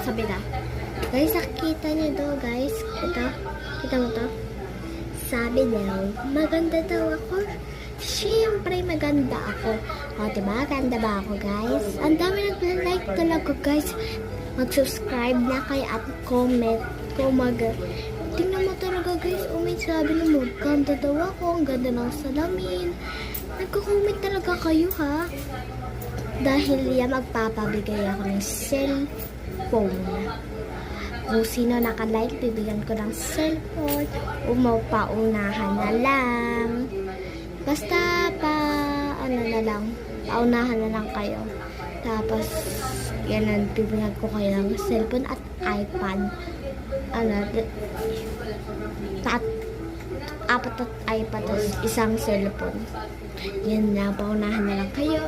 Sabi na. Guys, nakikita niyo to, guys. Ito. Kita mo to? Sabi daw, maganda daw ako. Siyempre, maganda ako. O, diba? Ganda ba ako, guys? Ang dami nag-like talaga, guys. Mag-subscribe na kayo at comment. Tingnan mo talaga, guys. May sabi na maganda daw ako. Ang ganda ng salamin. Nagko-comment talaga kayo, ha? Dahil yan, magpapabigay ako ng cellphone. Kung sino naka-like, bibigyan ko ng cellphone. Paunahan na lang. Basta paunahan na lang kayo. Tapos, yan, bibigyan ko kayo ng cellphone at iPad. Apat at iPad at isang cellphone. Yan na, paunahan na lang kayo.